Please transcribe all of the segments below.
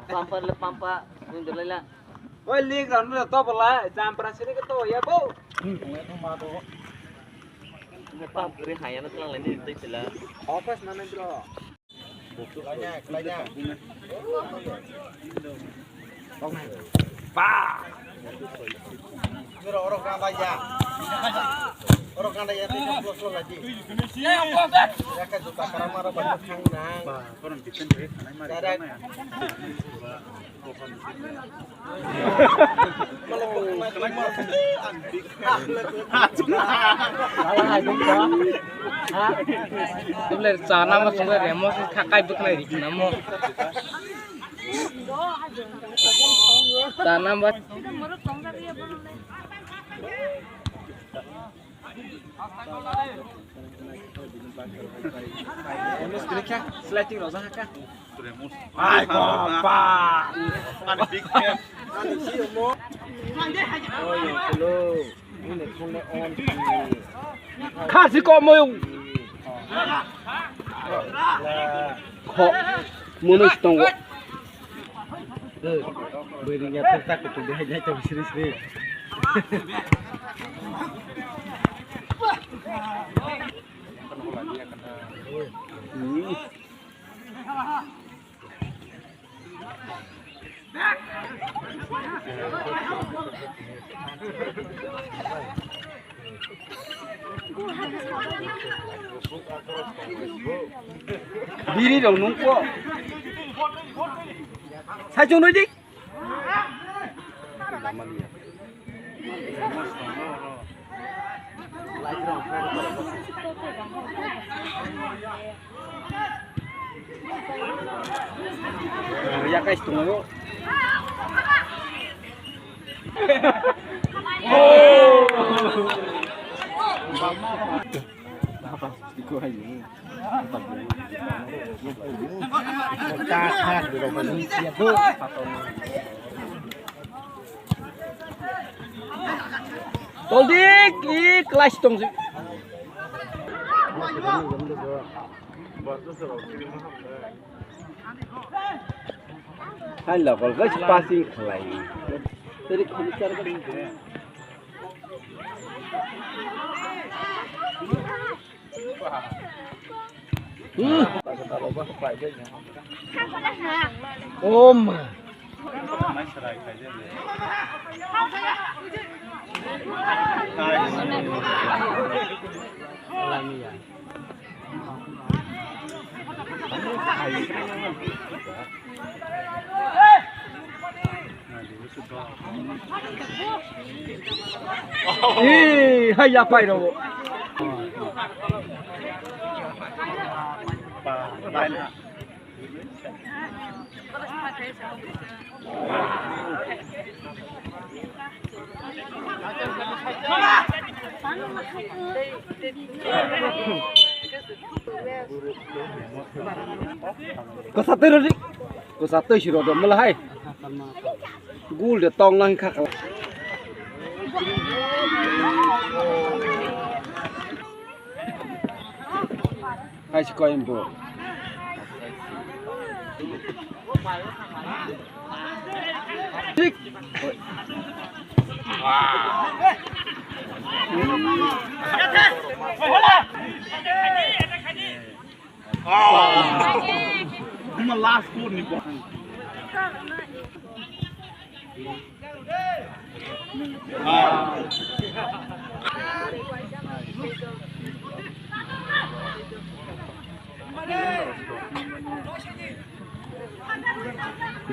Pampa le pampa untuk lah. Oi lik ron le to pala jam prasini ke to ya bu. Pam kiri hayana tulang lain itu istilah. Office mana bro? Kelanya. Pa. Orang kan aja. Orang kan aja tidak plus lagi. Ya kan juta karamara banyak kang nang. Orang bikin duit kanai mari. Sana masuk ke remos kakai bukan lagi namo. Sana buat. Remos kerja seleting rosa kah? Remos. Ay, papa. Ani big fan. Ani sih mo. Oh, hello. Ini kone on. Kasih kok mau yung. Kok munus tunggu. Berinya tertak itu dia hanya coba serius. Biri dong nunggu. Saya cuma di. Ya guys tunggu. Oh. Ikut aja. Tahan di rumah siap bu. Toldik, kelas dong sih. Halo, kalau guys passing kelai. Jadi bicara kan ini. Om. Ih, hay apa itu? Có satu rồi, có satu sih roda melahai. Gul dia tong lang kak. Hai si koin bu. Dik. Wah. Cuma last food nih bu.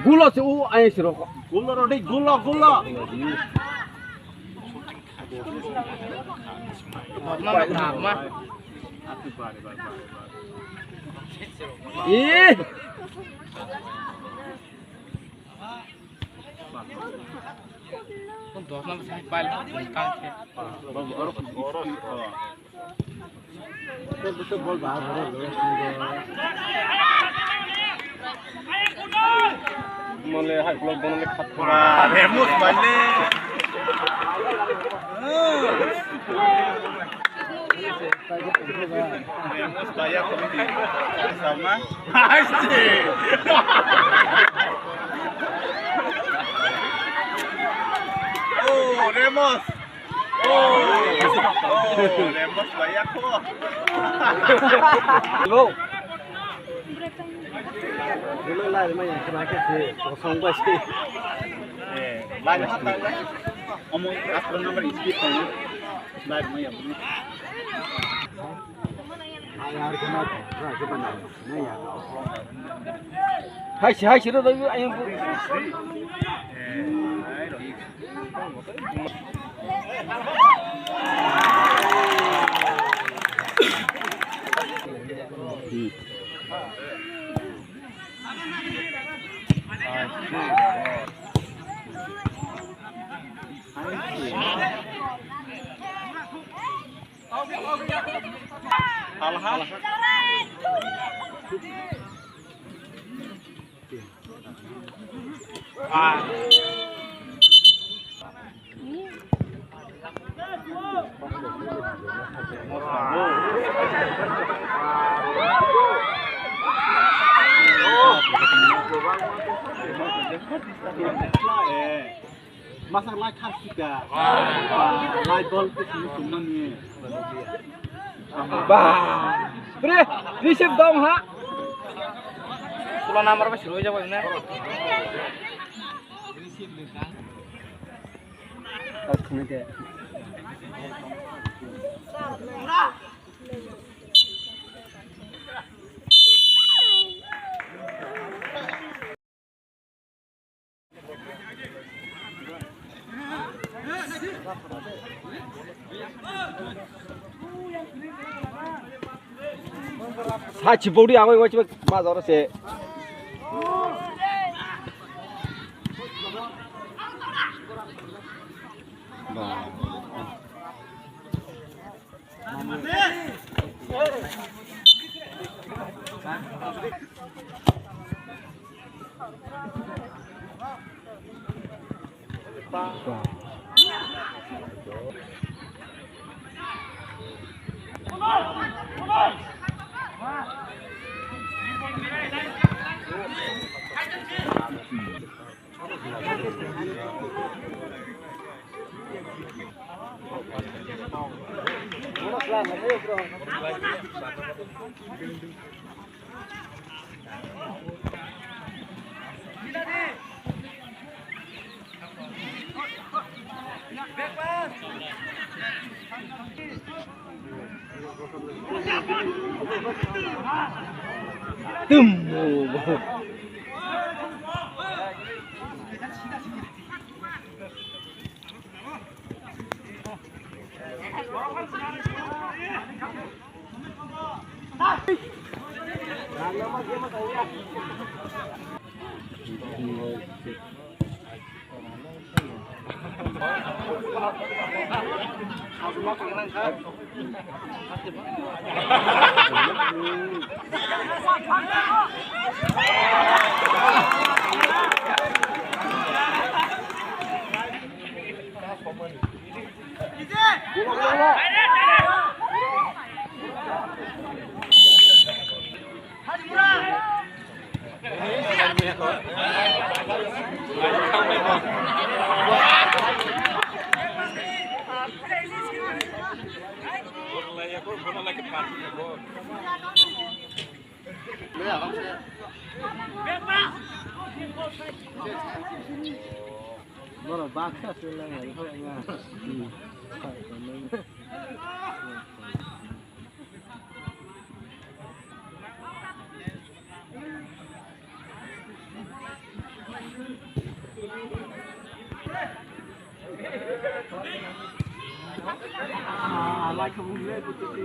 Gula sih ayo sih rokok. Gula rodi gula. Mama. Ih. Untuk nama saya paling kangkir. Betul bol bahar Mulai hai belum boleh kat. Remus balik. Remus bayar komedi sama. Asik. Remos banyak kok. Lu. Dulu lah lumayan kenapa sih? Kosong gua sih. Lain hata ya. Omong asal nomor istri kan. Lain mah ya. Hai sih itu tadi ayam. Hal-hal. Masalah khas juga. Light bulb itu cuma nih. Bah. Bre, receive dong ha. Pulau nomor apa suruh aja Pak benar. Sachi body away watch ma dora se. Nó bác sát lên này thôi anh à. Phải của mình. Like không lên một tí.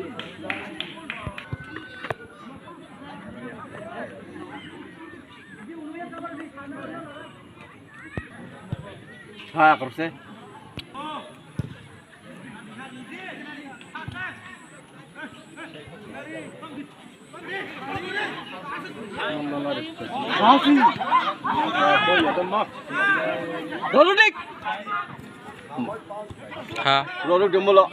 Ha, korse. Rodik. Ha, rodik demolo.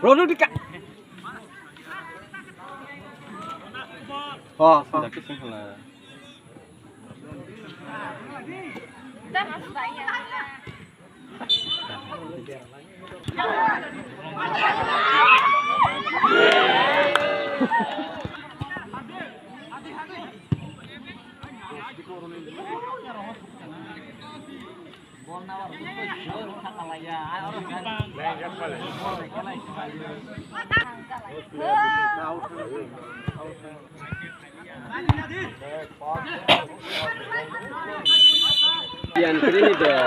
Rodik dika. Oh, sudah kisah lah. Kita harus tanya. Yan kini deh.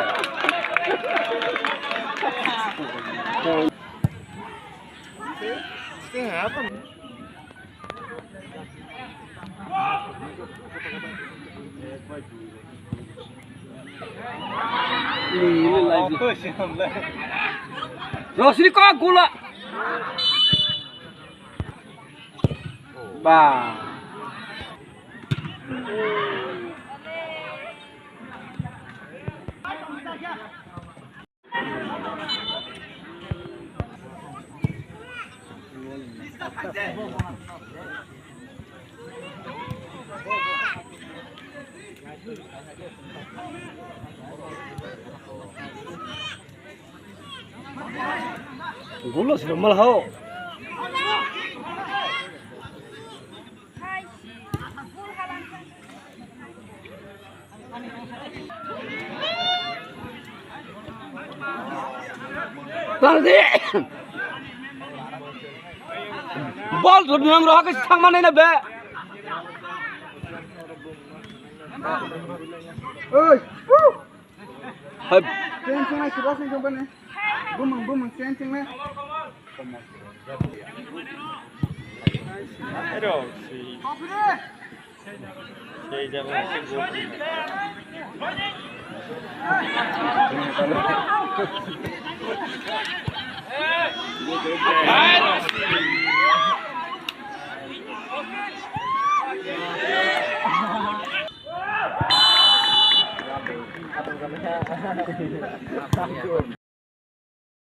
Ini lagi. Rosli kok gula. Bah. Gula sudah malah. Tadi bol tuh yang roh ke sang mana ini be? Oi, Hai, kencing lah, sudah kencing mana? Bumang, kencing lah. Aduh, si jangan